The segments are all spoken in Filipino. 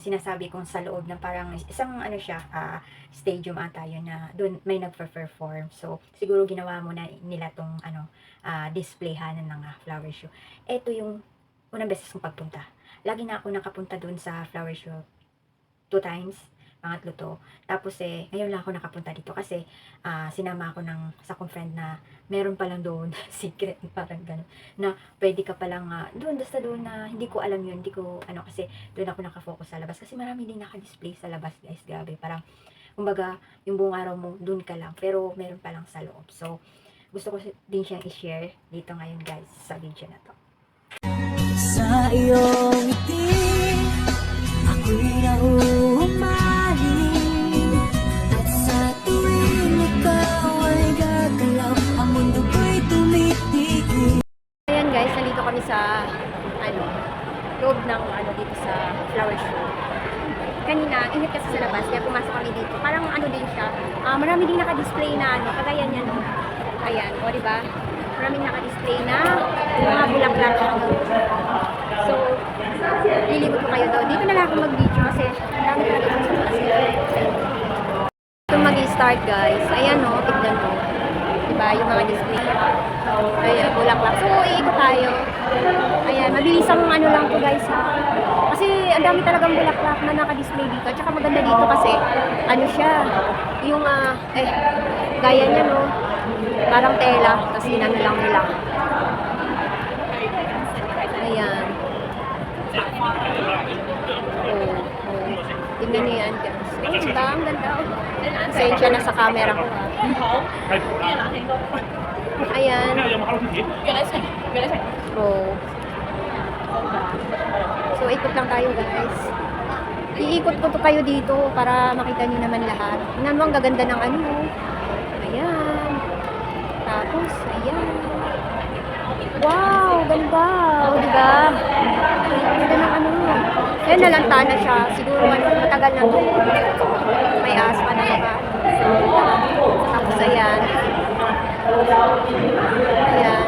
sinasabi kong sa loob na parang isang ano siya, stadium ata yun na doon may nagper-perform. So, siguro ginawa mo na nila tong ano, displayhanan ng flower show. Ito yung unang beses kong pagpunta. Lagi na ako nakapunta doon sa flower show 2 times, pangatlo to. Tapos ngayon lang ako nakapunta dito kasi sinama ako ng sa kong friend na meron pa lang doon secret parang gano'n na pwede ka palang doon basta doon na hindi ko alam yun, hindi ko ano kasi doon ako nakafocus sa labas kasi marami din naka-display sa labas guys, grabe parang kumbaga yung buong araw mo doon ka lang pero meron pa lang sa loob. So gusto ko din siyang i-share dito ngayon guys sa video na to. Sa iyong ngiti, ako'y nahuhumaling. At sa tuwing ikaw ay gagalaw, ang mundo ko'y tumitigil. Ayan guys, nandito kami sa loob ng dito sa flower show. Kanina, init kasi sa labas, kaya pumasok kami dito. Parang din siya, marami din naka-display na kagaya niya no. Ayan, o diba? Maraming naka-display na mga bulaklak. So, lilibot ko kayo daw. Dito na lang ako mag-video kasi ang dami talaga kasi. Ito mag-start guys. Ayan o, tignan mo. Diba, yung mga display. Ayan, bulaklak. So, iikot tayo. Ayan, mabilisang lang to guys ha. Kasi ang dami talagang bulaklak na naka-display dito. At saka maganda dito kasi, siya, yung, gaya niya no. Parang tela, tapos inano lang nila. Ayan. Tingnan niyo yan guys. Diba? Ang ganda. Pasensya na sa camera ko ha. Ayan. So, ikot lang tayo guys. Iikot ko to kayo dito para makita niyo naman lahat. Tingnan mo ang gaganda ng Ayan. Tapos, ayan. Wow, ganda. O, diba? Ganda ng Ayan, nalantana siya. Siguro, matagal na to. May aspa na ba? Tapos, ayan. Ayan.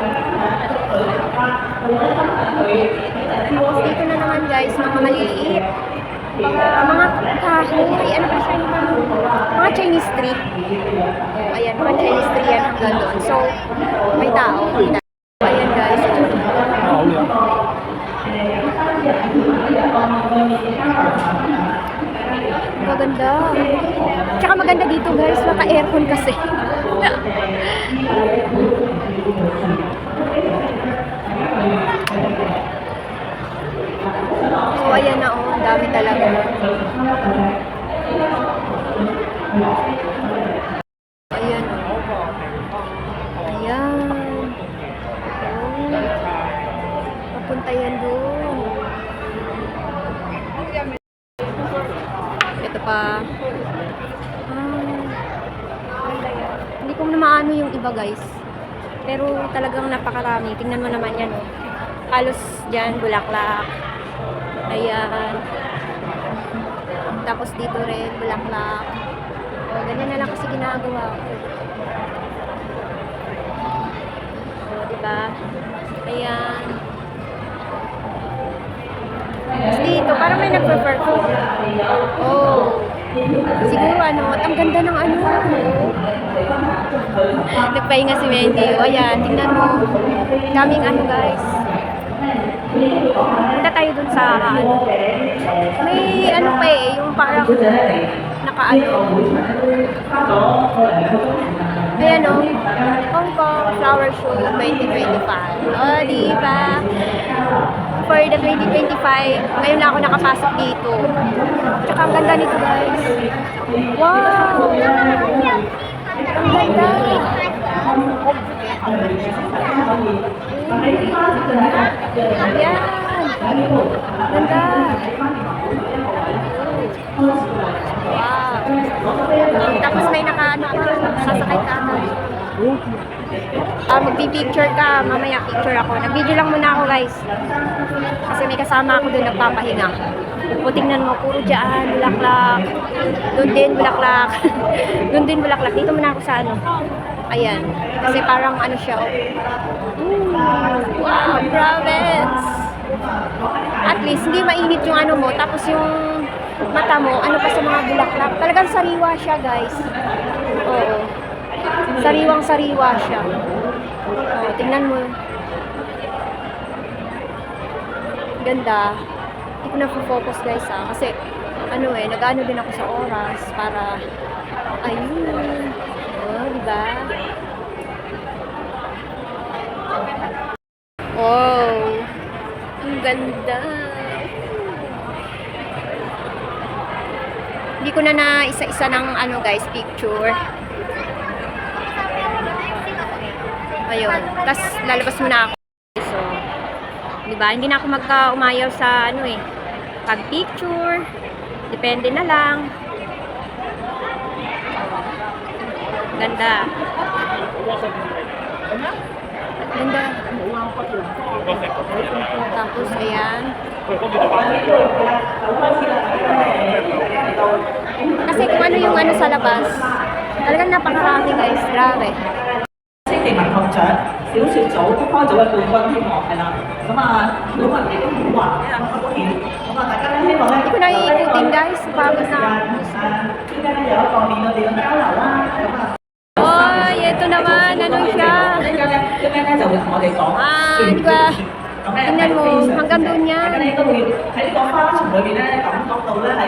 Tapos, dito na naman, guys, mga maliliit. Mga kahoy. Ano pa siya? Mga Chinese tree. Ayan, mga Chinese tree yan hanggang doon. So, may tao. Ayan guys. Maganda. Tsaka maganda dito guys, naka-aircon kasi. So, ayan na oh, ang dami talaga. Ayan. Ayan. Papunta yan doon. Ito pa. Hindi ko na maano yung iba guys. Pero talagang napakarami. Tingnan mo naman yan. Oh. Halos dyan, bulaklak. Ayan. Tapos dito rin, bulaklak. O, ganyan na lang kasi ginagawa ko. O, diba? Ayan. Tapos dito, parang may nagpe-perform. Oh. Siguro ang ganda ng Nagpahinga si Wendy. O, ayan, tingnan mo. Daming guys. Punta tayo dun sa may pa yung parang ayan o, Hong Kong Flower Show 2025. O, diba? For the 2025, ngayon lang ako nakapasok dito. Tsaka ang ganda nito guys. Wow! Ang ganda! Ayan! Ganda! Wow! Tapos may sasakay ka magpipicture ka, mamaya picture ako. Nag-video lang muna ako guys. Kasi may kasama ako doon nagpapahinga. O tingnan mo, puro dyan, bulaklak. Doon din, bulaklak. Doon din, bulaklak. Dito muna ako sa Ayan. Kasi parang siya. Wow, province! At least, hindi mainit yung mo. Tapos yung mata mo, ano pa sa mga bulaklak. Talagang sariwa siya, guys. Oo. Sariwang sariwa siya. Oo, tingnan mo. Ganda. Hindi ko na-focus, guys, kasi ano nag-ano din ako sa oras para ayun. Oh, di ba? Oh, ang ganda. Hindi ko na isa-isa ng ano guys, picture. Ayun. Tapos lalabas muna ako. So, di ba? Hindi na ako magka-umayaw sa ano pag picture. Depende na lang. Ganda. Ganda. Tapos, ayan. Kasi kung ano yung ano sa labas, talagang napakarami guys. Grabe. 星地文學獎小説組都開咗嘅冠軍添喎，係啦。咁啊，小文亦都好話嘅，咁當然，咁啊，大家咧希望咧 Hindi ko na iikutin guys. Pagod na ako. 中間咧有一個面對面嘅交流啦，咁啊。 Oy, ito naman. Ano siya? 一陣咧就會同我哋講 Di ba? Tingnan mo. Hanggang doon 大家 yan. 咧都會喺呢個花叢裏邊咧感覺到咧係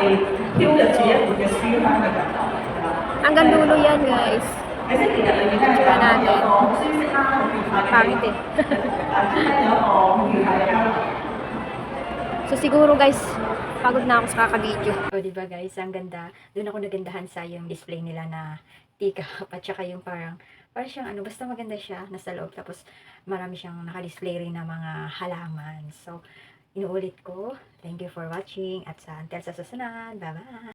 飄逸住一抹嘅書香嘅感覺。 Hanggang dulo yan guys. 喺星期日裏面咧，有個好舒適啦，好愉快嘅 Pangit 有一個好愉快嘅交流。 So siguro guys, pagod na ako sa kakabidyo. O, diba guys, ang ganda. Doon ako nagandahan sa yung display nila na teacup at saka yung parang siyang ano, basta maganda siya, nasa loob. Tapos marami siyang naka-display rin na mga halaman. So, inuulit ko, thank you for watching at until sa susunod. Bye-bye!